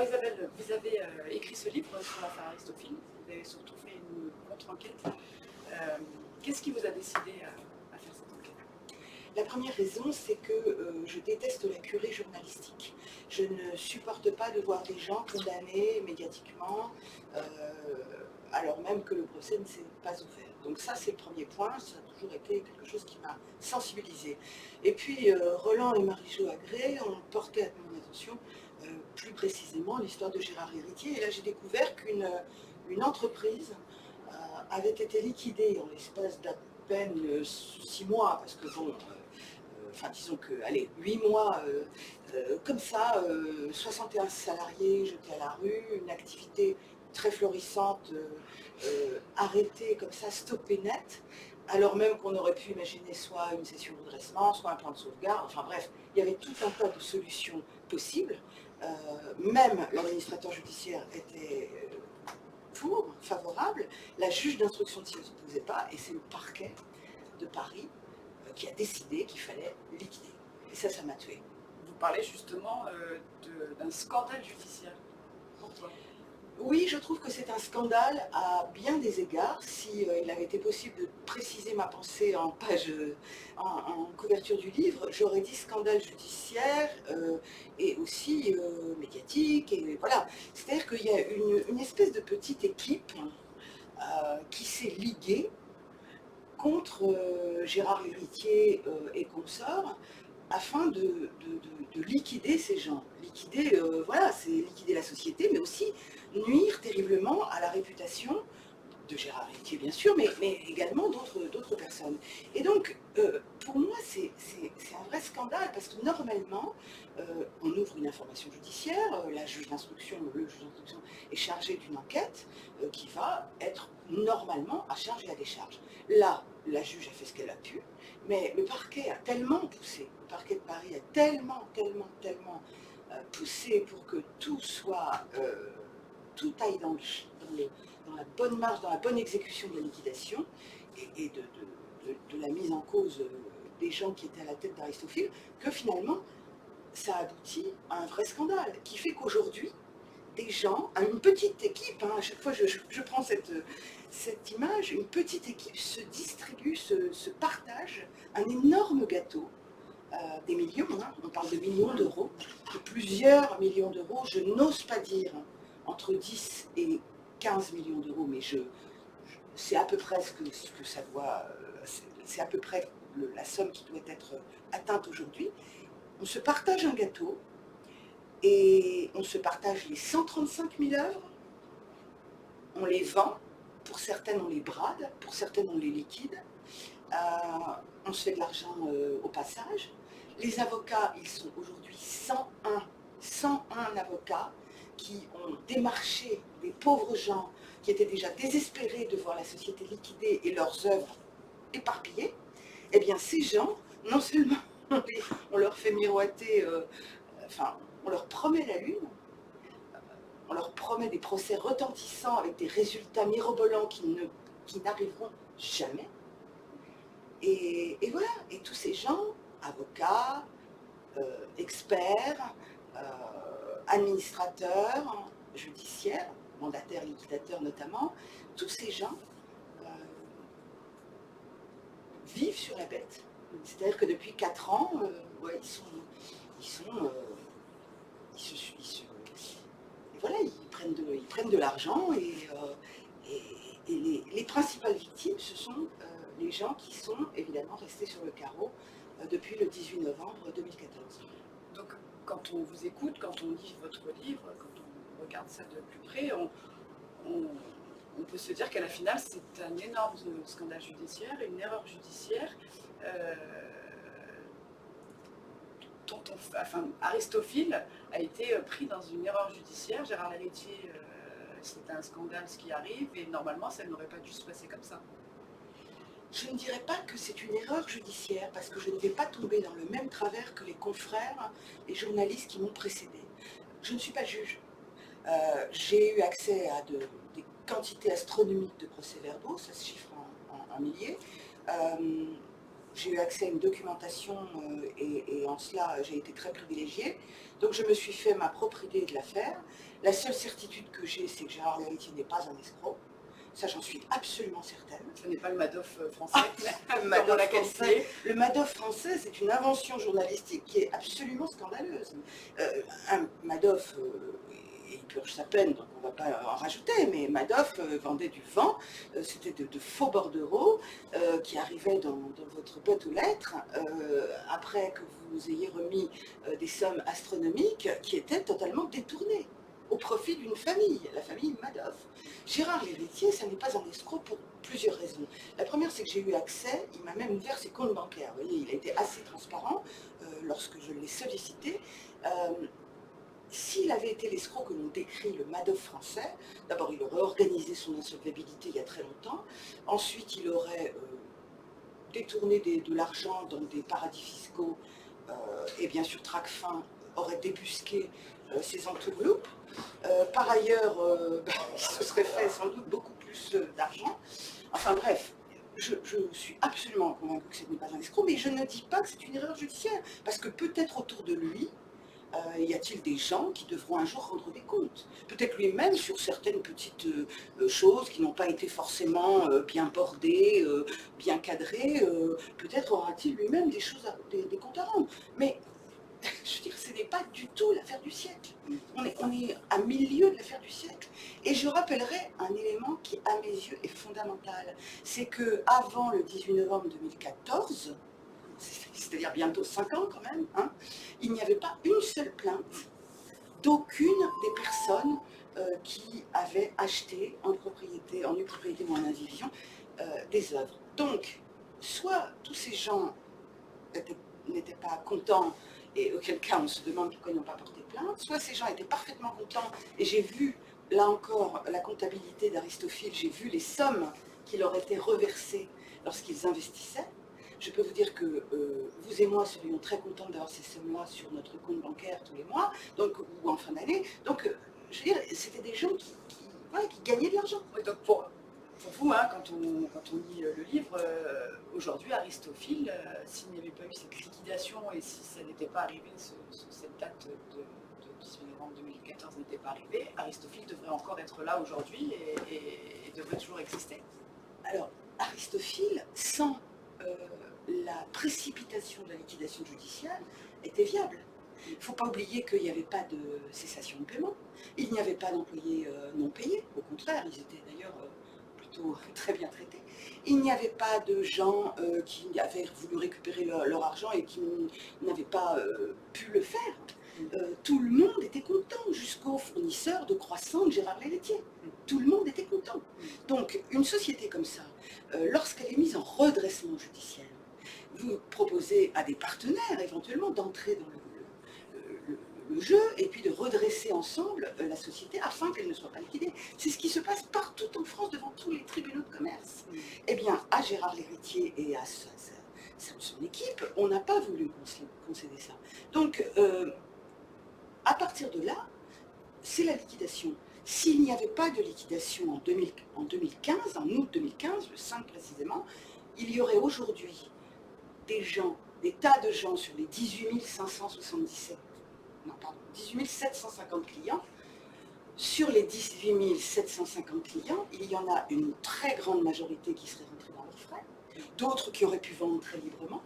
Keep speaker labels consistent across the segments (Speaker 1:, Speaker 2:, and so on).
Speaker 1: Alors Isabelle, vous avez écrit ce livre sur l'affaire Aristophane, vous avez surtout fait une contre-enquête. Qu'est-ce qui vous a décidé à faire cette enquête?
Speaker 2: La première raison, c'est que je déteste la curée journalistique. Je ne supporte pas de voir des gens condamnés médiatiquement, alors même que le procès ne s'est pas ouvert. Donc ça, c'est le premier point, ça a toujours été quelque chose qui m'a sensibilisée. Et puis, Roland et Marie-Jo Agré ont porté à mon attention plus précisément l'histoire de Gérard Héritier. Et là, j'ai découvert qu'une entreprise avait été liquidée en l'espace d'à peine 6 mois, parce que bon, enfin disons que, allez, 8 mois, comme ça, 61 salariés jetés à la rue, une activité très florissante, arrêtée comme ça, stoppée net, alors même qu'on aurait pu imaginer soit une session de redressement, soit un plan de sauvegarde, enfin bref, il y avait tout un tas de solutions possibles. Même l'administrateur judiciaire était favorable, la juge d'instruction ne s'y opposait pas, et c'est le parquet de Paris qui a décidé qu'il fallait liquider. Et ça m'a tué.
Speaker 1: Vous parlez justement d'un scandale judiciaire. Pourquoi?
Speaker 2: Oui, je trouve que c'est un scandale à bien des égards. Si il avait été possible de préciser ma pensée en page, en couverture du livre, j'aurais dit scandale judiciaire et aussi médiatique. Et voilà. C'est-à-dire qu'il y a une espèce de petite équipe qui s'est liguée contre Gérard Héritier et consorts, afin de liquider ces gens. Liquider, voilà, c'est liquider la société, mais aussi nuire terriblement à la réputation de Gérard Héritier, bien sûr, mais également d'autres personnes. Et donc, pour moi, c'est un vrai scandale, parce que normalement, on ouvre une information judiciaire, la juge d'instruction, le juge d'instruction est chargé d'une enquête qui va être normalement à charge et à décharge. Là, la juge a fait ce qu'elle a pu, mais le parquet a tellement poussé, le parquet de Paris a tellement poussé pour que tout soit, tout aille dans la bonne marche, dans la bonne exécution de la liquidation et de la mise en cause des gens qui étaient à la tête d'Aristophane, que finalement, ça aboutit à un vrai scandale, qui fait qu'aujourd'hui, des gens, une petite équipe, à chaque fois je prends cette image, une petite équipe se distribue, se partage un énorme gâteau, des millions, on parle de millions d'euros, de plusieurs millions d'euros, je n'ose pas dire entre 10 et 15 millions d'euros, mais c'est à peu près ce que ça doit, c'est à peu près la somme qui doit être atteinte aujourd'hui. On se partage un gâteau et on se partage les 135 000 œuvres, on les vend, pour certaines on les brade, pour certaines on les liquide, on se fait de l'argent au passage. Les avocats, ils sont aujourd'hui 101 avocats qui ont démarché des pauvres gens qui étaient déjà désespérés de voir la société liquidée et leurs œuvres éparpillées. Eh bien, ces gens, non seulement on leur fait miroiter, enfin, on leur promet la lune, on leur promet des procès retentissants avec des résultats mirobolants qui n'arriveront jamais. Et voilà, et tous ces gens, avocats, experts, administrateurs, judiciaires, mandataires, liquidateurs notamment, tous ces gens vivent sur la bête. C'est-à-dire que depuis 4 ans, ouais, voilà, ils prennent de l'argent et les principales victimes, ce sont les gens qui sont évidemment restés sur le carreau depuis le 18 novembre 2014.
Speaker 1: Donc, quand on vous écoute, quand on lit votre livre, quand on regarde ça de plus près, on peut se dire qu'à la finale, c'est un énorme scandale judiciaire, une erreur judiciaire. Enfin, Aristophane a été pris dans une erreur judiciaire. Gérard Héritier, c'est un scandale ce qui arrive, et normalement, ça n'aurait pas dû se passer comme ça.
Speaker 2: Je ne dirais pas que c'est une erreur judiciaire, parce que je ne vais pas tomber dans le même travers que les confrères, les journalistes qui m'ont précédé. Je ne suis pas juge. J'ai eu accès à des quantités astronomiques de procès-verbaux, ça se chiffre en milliers. j'ai eu accès à une documentation et en cela j'ai été très privilégiée. Donc je me suis fait ma propre idée de l'affaire. La seule certitude que j'ai, c'est que Gérard Lhéritier n'est pas un escroc. Ça, j'en suis absolument certaine.
Speaker 1: Ce n'est pas le Madoff français,
Speaker 2: Le le Madoff français, c'est une invention journalistique qui est absolument scandaleuse. Un Madoff, il purge sa peine, donc on ne va pas en rajouter, mais Madoff vendait du vent, c'était de faux bordereaux qui arrivaient dans votre boîte aux lettres après que vous ayez remis des sommes astronomiques qui étaient totalement détournées au profit d'une famille, la famille Madoff. Gérard Lhéritier, ça n'est pas un escroc pour plusieurs raisons. La première, c'est que j'ai eu accès, il m'a même ouvert ses comptes bancaires. Vous voyez, il a été assez transparent lorsque je l'ai sollicité. S'il avait été l'escroc que l'on décrit, le Madoff français, d'abord il aurait organisé son insolvabilité il y a très longtemps, ensuite il aurait détourné de l'argent dans des paradis fiscaux, et bien sûr Tracfin aurait débusqué ses entourloupes. Par ailleurs, il se serait fait sans doute beaucoup plus d'argent. Enfin bref, je suis absolument convaincue que ce n'est pas un escroc, mais je ne dis pas que c'est une erreur judiciaire, parce que peut-être autour de lui, y a-t-il des gens qui devront un jour rendre des comptes? Peut-être lui-même sur certaines petites choses qui n'ont pas été forcément bien bordées, bien cadrées, peut-être aura-t-il lui-même des choses, des comptes à rendre. Mais je veux dire, ce n'est pas du tout l'affaire du siècle. On est à milieu de l'affaire du siècle. Et je rappellerai un élément qui, à mes yeux, est fondamental. C'est qu'avant le 18 novembre 2014, c'est-à-dire bientôt 5 ans quand même, hein, il n'y avait pas une seule plainte d'aucune des personnes qui avaient acheté en propriété, en nue propriété ou en indivision, des œuvres. Donc, soit tous ces gens n'étaient pas contents, et auquel cas on se demande pourquoi ils n'ont pas porté plainte, soit ces gens étaient parfaitement contents, et j'ai vu, là encore, la comptabilité d'Aristophile, j'ai vu les sommes qui leur étaient reversées lorsqu'ils investissaient. Je peux vous dire que vous et moi serions très contents d'avoir ces sommes-là sur notre compte bancaire tous les mois, donc, ou en fin d'année. Donc, je veux dire, c'était des gens qui gagnaient de l'argent.
Speaker 1: Oui, donc pour vous, hein, quand on lit le livre, aujourd'hui, Aristophile, s'il n'y avait pas eu cette liquidation et si ça n'était pas arrivé, cette date de 18 novembre 2014 n'était pas arrivée, Aristophile devrait encore être là aujourd'hui et devrait toujours exister.
Speaker 2: Alors, Aristophile, sans la précipitation de la liquidation judiciaire, était viable. Il ne faut pas oublier qu'il n'y avait pas de cessation de paiement, il n'y avait pas d'employés non payés, au contraire, ils étaient d'ailleurs plutôt très bien traités. Il n'y avait pas de gens qui avaient voulu récupérer leur argent et qui n'avaient pas pu le faire. Tout le monde était content, jusqu'au fournisseur de croissants de Gérard Lhéritier. Tout le monde était content. Donc, une société comme ça, lorsqu'elle est mise en redressement judiciaire, vous proposez à des partenaires éventuellement d'entrer dans le jeu et puis de redresser ensemble la société afin qu'elle ne soit pas liquidée. C'est ce qui se passe partout en France devant tous les tribunaux de commerce. Eh bien, à Gérard Lhéritier et à son équipe, on n'a pas voulu concéder ça. Donc, à partir de là, c'est la liquidation. S'il n'y avait pas de liquidation en 2015, en août 2015, le 5 précisément, il y aurait aujourd'hui des tas de gens sur les 18 750 clients. Sur les 18 750 clients, il y en a une très grande majorité qui seraient rentrés dans leurs frais, d'autres qui auraient pu vendre très librement,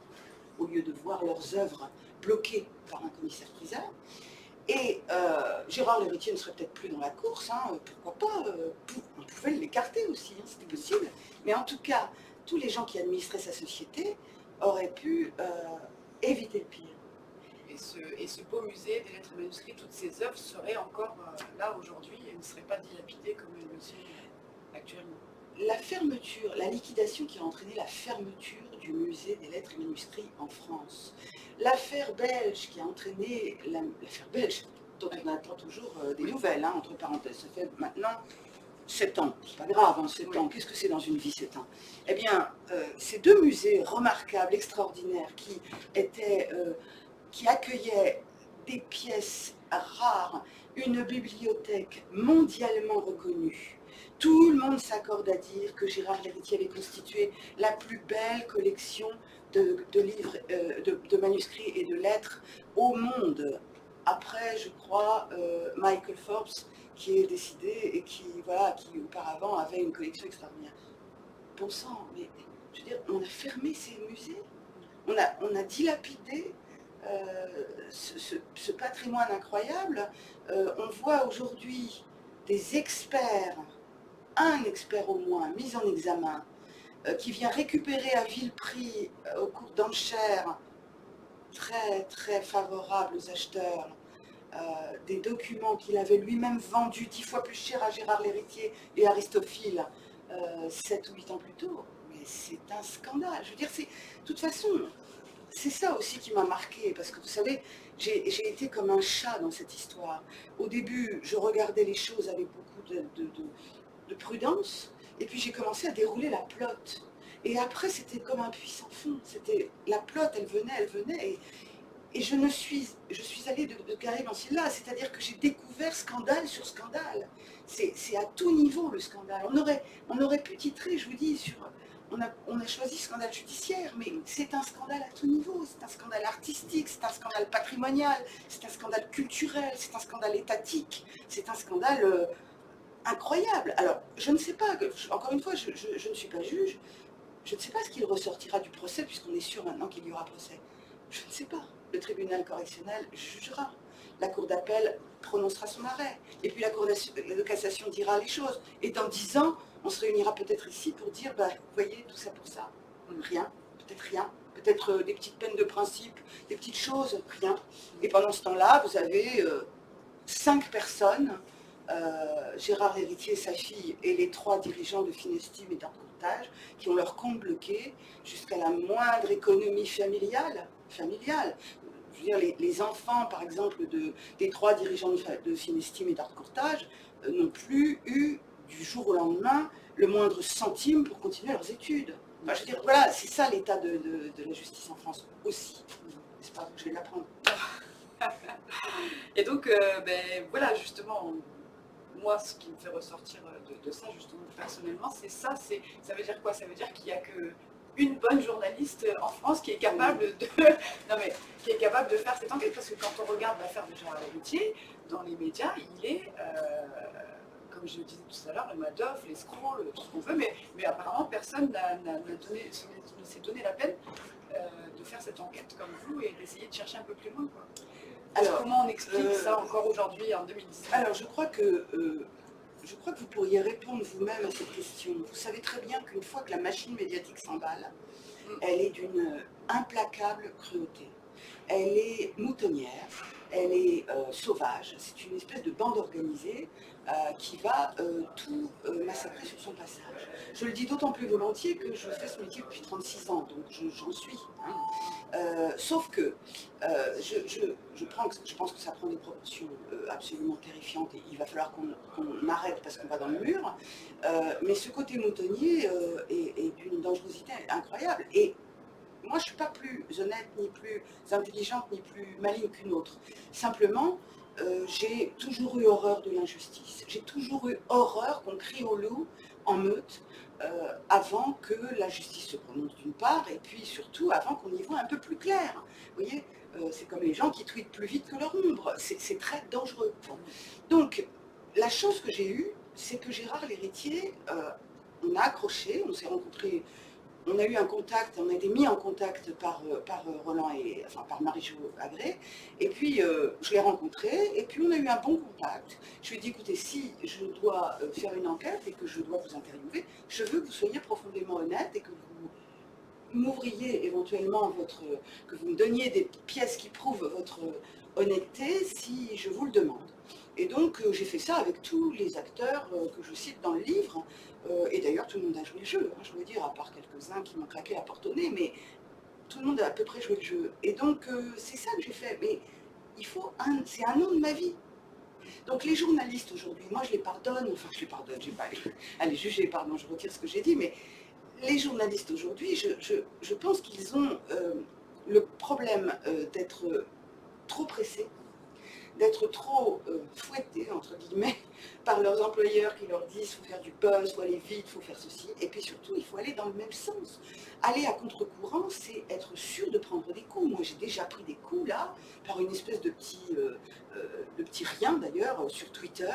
Speaker 2: au lieu de voir leurs œuvres bloquées par un commissaire-priseur. Et Gérard Lhéritier ne serait peut-être plus dans la course, hein, pourquoi pas, on pouvait l'écarter aussi, hein, c'était possible. Mais en tout cas, tous les gens qui administraient sa société auraient pu éviter le pire.
Speaker 1: Et ce beau musée des lettres et manuscrits, toutes ces œuvres seraient encore là aujourd'hui et ne seraient pas dilapidées comme elles le sont actuellement.
Speaker 2: La fermeture, la liquidation qui a entraîné la fermeture du musée des lettres et manuscrits en France. L'affaire belge qui a entraîné, l'affaire belge dont on attend toujours des nouvelles, hein, entre parenthèses, ça fait maintenant 7 ans, c'est pas grave, hein, 7 ans, qu'est-ce que c'est dans une vie 7 ans? Eh bien, ces deux musées remarquables, extraordinaires, qui accueillaient des pièces rares, une bibliothèque mondialement reconnue. Tout le monde s'accorde à dire que Gérard Lhéritier avait constitué la plus belle collection de livres, de manuscrits et de lettres au monde. Après, je crois, Michael Forbes, qui est décédé et qui, voilà, qui auparavant avait une collection extraordinaire. Bon sang, mais je veux dire, on a fermé ces musées, on a dilapidé ce patrimoine incroyable. On voit aujourd'hui des experts, un expert au moins, mis en examen, qui vient récupérer à vil prix, au cours d'enchères très très favorables aux acheteurs, des documents qu'il avait lui-même vendus 10 fois plus cher à Gérard Léritier et Aristophile 7 ou 8 ans plus tôt. Mais c'est un scandale. Je veux dire, de toute façon, c'est ça aussi qui m'a marqué, parce que vous savez, j'ai été comme un chat dans cette histoire. Au début, je regardais les choses avec beaucoup de prudence, et puis j'ai commencé à dérouler la plotte. Et après, c'était comme un puits sans fond. C'était la plotte, elle venait, et je suis allée de Karim en Silla, c'est-à-dire que j'ai découvert scandale sur scandale. C'est à tout niveau le scandale. On aurait pu titrer, je vous dis, on a choisi scandale judiciaire, mais c'est un scandale à tout niveau. C'est un scandale artistique, c'est un scandale patrimonial, c'est un scandale culturel, c'est un scandale étatique, c'est un scandale incroyable. Alors, je ne sais pas, encore une fois, je ne suis pas juge, je ne sais pas ce qu'il ressortira du procès, puisqu'on est sûr maintenant qu'il y aura procès. Je ne sais pas. Le tribunal correctionnel jugera. La cour d'appel prononcera son arrêt. Et puis la cour de cassation dira les choses. Et dans 10 ans, on se réunira peut-être ici pour dire, bah, vous voyez, tout ça pour ça. Rien, peut-être des petites peines de principe, des petites choses, rien. Et pendant ce temps-là, vous avez 5 personnes, Gérard Léritier, sa fille, et les 3 dirigeants de Finestime et d'Arcourtage, qui ont leur compte bloqué jusqu'à la moindre économie familiale. Je veux dire, les enfants, par exemple, des 3 dirigeants de Finestime et d'Arcourtage n'ont plus eu, du jour au lendemain, le moindre centime pour continuer leurs études. Enfin, je veux dire, voilà, c'est ça l'état de la justice en France aussi. C'est pas que je vais l'apprendre.
Speaker 1: Et donc, voilà, justement, moi, ce qui me fait ressortir de ça, justement, personnellement, c'est ça. Ça veut dire quoi? Ça veut dire qu'il n'y a qu'une bonne journaliste en France qui est capable qui est capable de faire cette enquête. Parce que quand on regarde l'affaire de Gérard Léritier, dans les médias, il est, comme je le disais tout à l'heure, le Madoff, l'escroc, tout ce qu'on veut, mais apparemment, personne ne s'est donné la peine de faire cette enquête comme vous et d'essayer de chercher un peu plus loin, quoi. Alors, comment on explique ça encore aujourd'hui, en 2019?
Speaker 2: Alors, je crois que vous pourriez répondre vous-même à cette question. Vous savez très bien qu'une fois que la machine médiatique s'emballe, elle est d'une implacable cruauté. Elle est moutonnière, elle est sauvage. C'est une espèce de bande organisée qui va tout massacrer sur son passage. Je le dis d'autant plus volontiers que je fais ce métier depuis 36 ans, donc j'en suis. Hein. Sauf que je pense que ça prend des proportions absolument terrifiantes et il va falloir qu'on arrête parce qu'on va dans le mur. Mais ce côté moutonnier est d'une dangerosité incroyable. Et moi, je ne suis pas plus honnête, ni plus intelligente, ni plus maligne qu'une autre. Simplement, j'ai toujours eu horreur de l'injustice. J'ai toujours eu horreur qu'on crie au loup en meute avant que la justice se prononce d'une part, et puis surtout avant qu'on y voit un peu plus clair. Vous voyez, c'est comme les gens qui tweetent plus vite que leur ombre. C'est très dangereux. Donc, la chance que j'ai eue, c'est que Gérard Léritier, on a accroché, on s'est rencontrés. On a eu un contact, on a été mis en contact par Roland par Marie-Jo Agré, et puis je l'ai rencontré, et puis on a eu un bon contact. Je lui ai dit, écoutez, si je dois faire une enquête et que je dois vous interviewer, je veux que vous soyez profondément honnête et que vous m'ouvriez éventuellement que vous me donniez des pièces qui prouvent votre honnêteté si je vous le demande. Et donc j'ai fait ça avec tous les acteurs que je cite dans le livre, et d'ailleurs tout le monde a joué le jeu, hein, je veux dire, à part quelques-uns qui m'ont claqué la porte au nez, mais tout le monde a à peu près joué le jeu. Et donc c'est ça que j'ai fait, mais c'est un an de ma vie. Donc les journalistes aujourd'hui, moi je les pardonne, je les pardonne, je ne vais pas aller juger, pardon, je retire ce que j'ai dit, mais les journalistes aujourd'hui, je pense qu'ils ont le problème d'être trop pressés, d'être trop fouettés, entre guillemets, par leurs employeurs qui leur disent « il faut faire du buzz, il faut aller vite, il faut faire ceci ». Et puis surtout, il faut aller dans le même sens. Aller à contre-courant, c'est être sûr de prendre des coups. Moi, j'ai déjà pris des coups, là, par une espèce de petit rien, d'ailleurs, sur Twitter,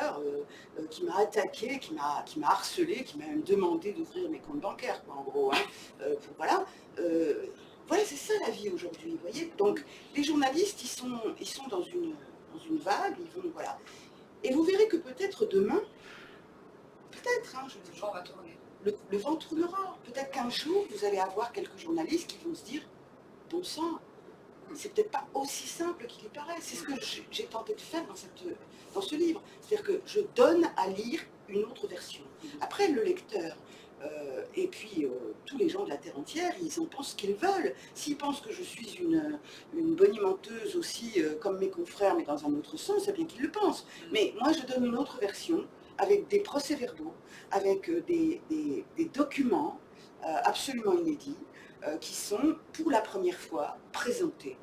Speaker 2: qui m'a attaqué, qui m'a harcelé, qui m'a même demandé d'ouvrir mes comptes bancaires, quoi, en gros. Hein. Voilà. Voilà, c'est ça la vie aujourd'hui, vous voyez. Donc, les journalistes, ils sont dans une vague, ils vont, voilà. Et vous verrez que peut-être demain, peut-être, hein,
Speaker 1: Le vent va tourner.
Speaker 2: Le vent tournera. Peut-être qu'un jour, vous allez avoir quelques journalistes qui vont se dire, bon sang, c'est peut-être pas aussi simple qu'il y paraît. C'est ce que j'ai tenté de faire dans ce livre. C'est-à-dire que je donne à lire une autre version. Après, le lecteur, et puis tous les gens de la Terre entière, ils en pensent ce qu'ils veulent. S'ils pensent que je suis une bonimenteuse aussi, comme mes confrères, mais dans un autre sens, c'est bien qu'ils le pensent. Mais moi, je donne une autre version, avec des procès-verbaux, avec des documents absolument inédits, qui sont, pour la première fois, présentés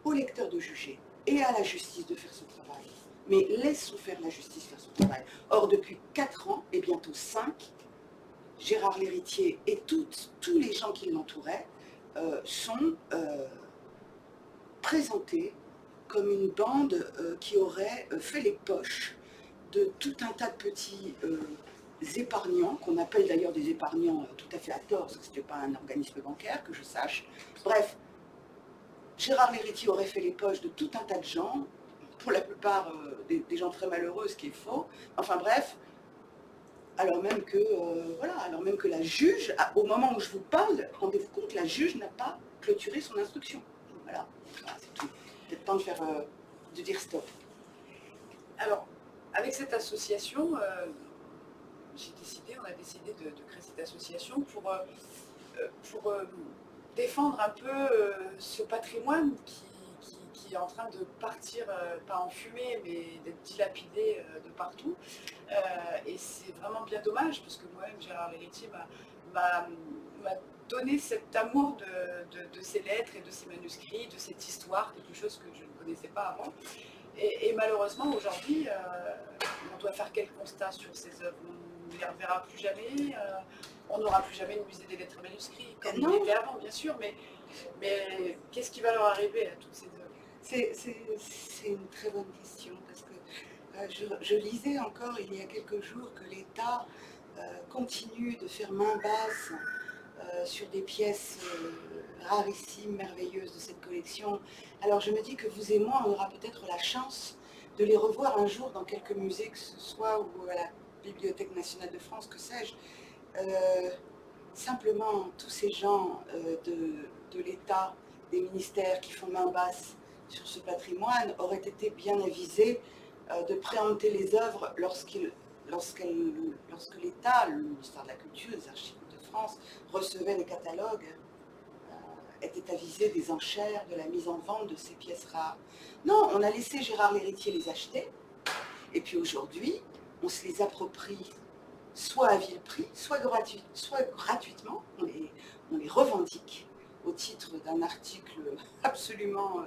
Speaker 2: au lecteur de juger et à la justice de faire son travail. Mais laissons faire la justice faire son travail. Or, depuis 4 ans, et bientôt 5, Gérard Lhéritier et tous les gens qui l'entouraient sont présentés comme une bande qui aurait fait les poches de tout un tas de petits épargnants, qu'on appelle d'ailleurs des épargnants tout à fait à tort, parce que ce n'était pas un organisme bancaire, que je sache. Bref, Gérard Lhéritier aurait fait les poches de tout un tas de gens, pour la plupart des gens très malheureux, ce qui est faux. Enfin bref, alors même que la juge, au moment où je vous parle, rendez-vous compte, la juge n'a pas clôturé son instruction. Voilà, c'est tout. Peut-être temps de dire stop.
Speaker 1: Alors, avec cette association, on a décidé de créer cette association pour défendre un peu ce patrimoine qui est en train de partir, pas en fumée, mais d'être dilapidé de partout. Et c'est vraiment bien dommage, parce que moi-même, Gérard Lhéritier m'a donné cet amour de ces lettres et de ces manuscrits, de cette histoire, quelque chose que je ne connaissais pas avant. Et malheureusement, aujourd'hui, on doit faire quel constat sur ces œuvres? On ne les reverra plus jamais, on n'aura plus jamais une musée des lettres et manuscrits, comme il était avant, bien sûr, mais qu'est-ce qui va leur arriver à toutes ces œuvres?
Speaker 2: C'est une très bonne question, parce que je lisais encore il y a quelques jours que l'État continue de faire main basse sur des pièces rarissimes, merveilleuses de cette collection. Alors je me dis que vous et moi, on aura peut-être la chance de les revoir un jour dans quelques musées, que ce soit ou à la Bibliothèque nationale de France, que sais-je. Simplement, tous ces gens de l'État, des ministères qui font main basse sur ce patrimoine auraient été bien avisés de préempter les œuvres lorsque l'État, le ministère de la Culture, les Archives de France, recevait les catalogues, était avisé des enchères, de la mise en vente de ces pièces rares. Non, on a laissé Gérard Lhéritier les acheter, et puis aujourd'hui, on se les approprie soit à vil prix, soit gratuitement, on les revendique au titre d'un article absolument,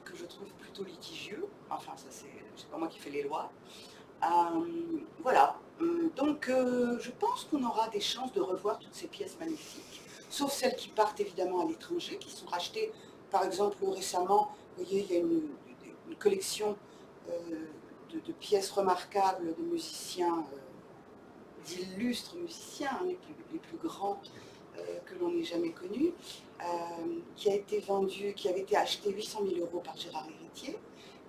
Speaker 2: que je trouve plutôt litigieux. Enfin, ça c'est pas moi qui fais les lois. Voilà. Donc, je pense qu'on aura des chances de revoir toutes ces pièces magnifiques, sauf celles qui partent évidemment à l'étranger, qui sont rachetées. Par exemple, récemment, vous voyez, il y a une collection de pièces remarquables de musiciens, d'illustres musiciens, hein, les plus grands que l'on ait jamais connus, qui a été vendu, qui avait été acheté 800 000 € par Gérard Lhéritier,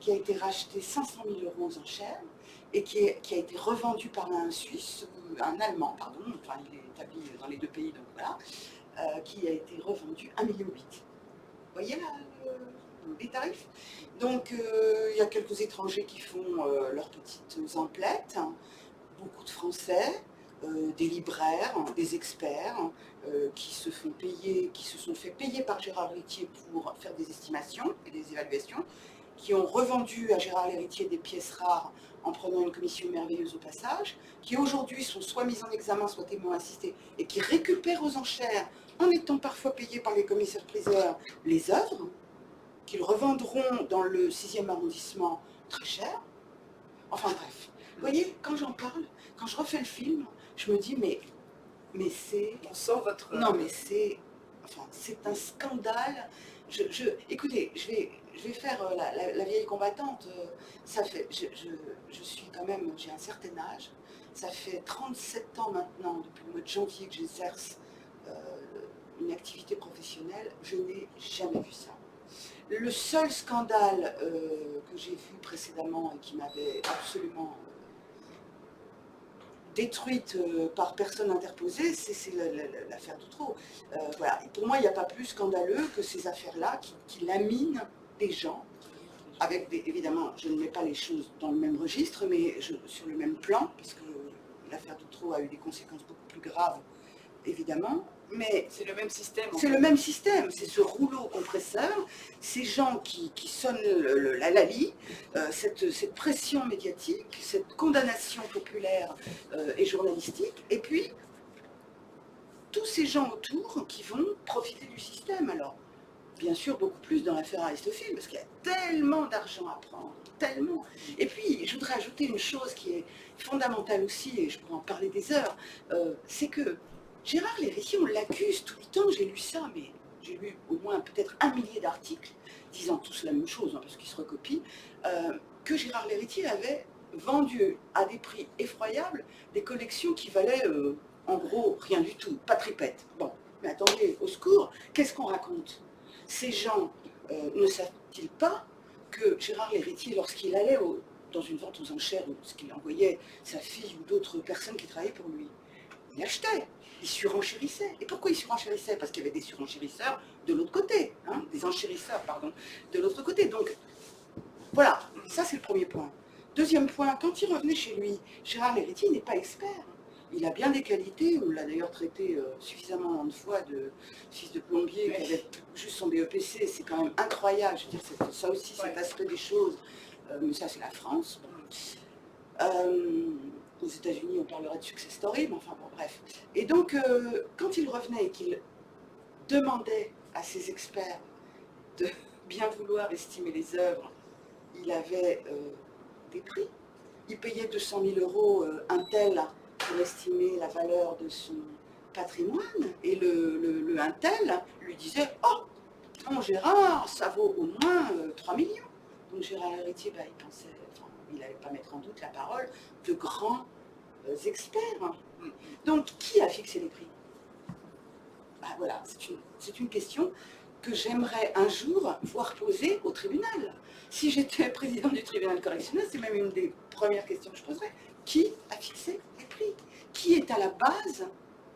Speaker 2: qui a été racheté 500 000 € aux enchères, et qui a été revendu par un Suisse, un Allemand, pardon, enfin il est établi dans les deux pays, donc voilà, qui a été revendu 1,8 million. Vous voyez là les tarifs? Donc il y a quelques étrangers qui font leurs petites emplettes, beaucoup de Français, des libraires, des experts, qui se sont fait payer par Gérard Lhéritier pour faire des estimations et des évaluations, qui ont revendu à Gérard Lhéritier des pièces rares en prenant une commission merveilleuse au passage, qui aujourd'hui sont soit mis en examen, soit témoins assistés, et qui récupèrent aux enchères, en étant parfois payés par les commissaires-priseurs, les œuvres. qu'ils revendront dans le 6e arrondissement très cher. Enfin bref, vous voyez, quand j'en parle, quand je refais le film, je me dis, mais c'est...
Speaker 1: On sent votre...
Speaker 2: Non, mais c'est un scandale. Écoutez, je vais faire la vieille combattante. Ça fait, je suis quand même, j'ai un certain âge. Ça fait 37 ans maintenant, depuis le mois de janvier, que j'exerce une activité professionnelle. Je n'ai jamais vu ça. Le seul scandale que j'ai vu précédemment et qui m'avait absolument détruite par personne interposée, c'est l'affaire Doutreau. Voilà. Et pour moi, il n'y a pas plus scandaleux que ces affaires-là qui laminent des gens, avec évidemment, je ne mets pas les choses dans le même registre, mais sur le même plan, parce que l'affaire Doutreau a eu des conséquences beaucoup plus graves, évidemment. Mais
Speaker 1: c'est le même système.
Speaker 2: C'est le même système, c'est ce rouleau compresseur, ces gens qui sonnent la lalie, cette pression médiatique, cette condamnation populaire et journalistique, et puis tous ces gens autour qui vont profiter du système. Alors, bien sûr, beaucoup plus dans l'affaire Aristophil, parce qu'il y a tellement d'argent à prendre, tellement. Et puis, je voudrais ajouter une chose qui est fondamentale aussi, et je pourrais en parler des heures, c'est que Gérard Léritie, on l'accuse tout le temps, j'ai lu ça, mais j'ai lu au moins peut-être 1 millier d'articles disant tous la même chose, hein, parce qu'ils se recopient, que Gérard Léritie avait vendu à des prix effroyables des collections qui valaient en gros rien du tout, pas tripette. Bon, mais attendez, au secours, qu'est-ce qu'on raconte? Ces gens ne savent-ils pas que Gérard Léritie, lorsqu'il allait dans une vente aux enchères, ou ce qu'il envoyait sa fille ou d'autres personnes qui travaillaient pour lui, il achetait. Il surenchérissait. Et pourquoi il surenchérissait? Parce qu'il y avait des surenchérisseurs de l'autre côté, hein, des enchérisseurs, pardon, de l'autre côté. Donc, voilà, ça c'est le premier point. Deuxième point, quand il revenait chez lui, Gérard Léritie n'est pas expert. Il a bien des qualités, on l'a d'ailleurs traité suffisamment de fois de fils de plombier, qui avait juste son BEPC, c'est quand même incroyable. Je veux dire, ça aussi, cet aspect des choses, mais ça c'est la France. Aux États-Unis, on parlerait de success story, mais enfin bon, bref. Et donc, quand il revenait et qu'il demandait à ses experts de bien vouloir estimer les œuvres, il avait des prix. Il payait 200 000 € un tel pour estimer la valeur de son patrimoine, et le un tel lui disait « Oh, mon Gérard, ça vaut au moins 3 millions ». Donc Gérard Léritie, bah, il pensait, enfin, il n'allait pas mettre en doute la parole de grands experts. Donc, qui a fixé les prix? Bah, voilà, c'est une question que j'aimerais un jour voir poser au tribunal. Si j'étais président du tribunal correctionnel, c'est même une des premières questions que je poserais. Qui a fixé les prix? Qui est à la base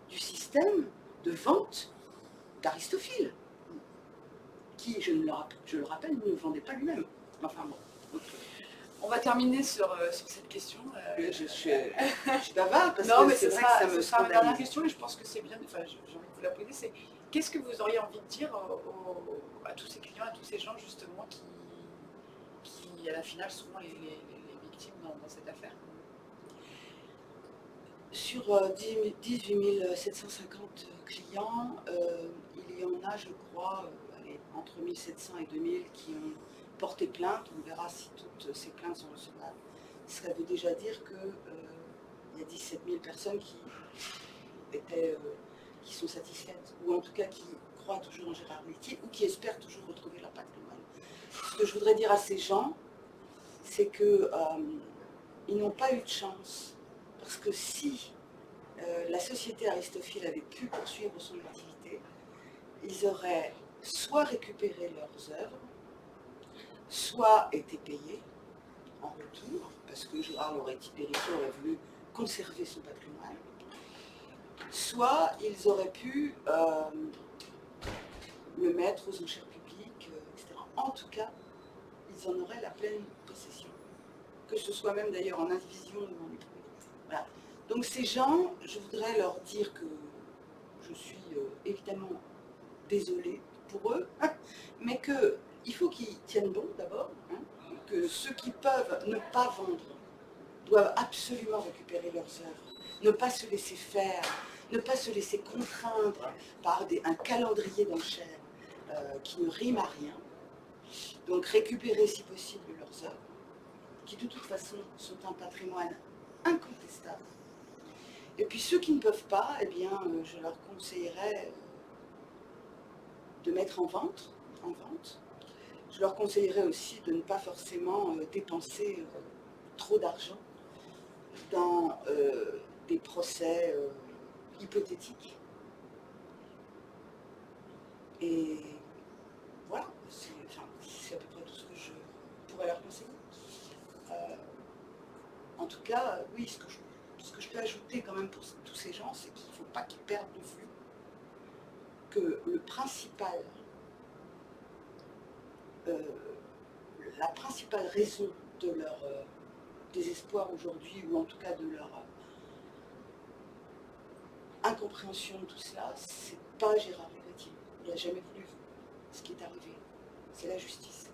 Speaker 2: du système de vente d'Aristophil? Qui, je le rappelle, ne vendait pas lui-même. Enfin bon.
Speaker 1: On va terminer sur cette question.
Speaker 2: Je suis bavarde parce
Speaker 1: non,
Speaker 2: que
Speaker 1: mais
Speaker 2: c'est vrai que ça me
Speaker 1: sera ma dernière
Speaker 2: scandalise.
Speaker 1: question et je pense que c'est bien, enfin j'ai envie de vous la poser, c'est qu'est-ce que vous auriez envie de dire à tous ces clients, à tous ces gens justement qui à la finale seront les victimes dans cette affaire?
Speaker 2: Sur 18 750 clients, il y en a, je crois, entre 1700 et 2000 qui ont porté plainte. On verra si toutes ces plaintes sont recevables. Ça veut déjà dire qu'il y a 17 000 personnes qui sont satisfaites, ou en tout cas qui croient toujours en Gérard Léritie, ou qui espèrent toujours retrouver leur patrimoine. Ce que je voudrais dire à ces gens, c'est qu'ils n'ont pas eu de chance. Parce que si la société Aristophil avait pu poursuivre son activité, ils auraient soit récupéré leurs œuvres, soit été payés en retour, parce que Gérard Léritie aurait voulu conserver son patrimoine, soit ils auraient pu le mettre aux enchères publiques, etc. En tout cas, ils en auraient la pleine possession. Que ce soit même d'ailleurs en indivision ou en époux. Voilà. Donc ces gens, je voudrais leur dire que je suis évidemment désolée pour eux, mais qu'il faut qu'ils tiennent bon d'abord, hein, que ceux qui peuvent ne pas vendre doivent absolument récupérer leurs œuvres, ne pas se laisser faire, ne pas se laisser contraindre par un calendrier d'enchères qui ne rime à rien. Donc récupérer si possible leurs œuvres, qui de toute façon sont un patrimoine incontestable. Et puis ceux qui ne peuvent pas, eh bien, je leur conseillerais de mettre en vente. Je leur conseillerais aussi de ne pas forcément dépenser trop d'argent dans des procès hypothétiques. Et voilà, c'est à peu près tout ce que je pourrais leur conseiller. En tout cas, oui, ce que je peux ajouter quand même pour tous ces gens, c'est qu'il ne faut pas qu'ils perdent de vue que le principal, la principale raison de leur désespoir aujourd'hui, ou en tout cas de leur incompréhension de tout cela, c'est pas Gérard Ligeti. Il n'a jamais voulu ce qui est arrivé. C'est la justice.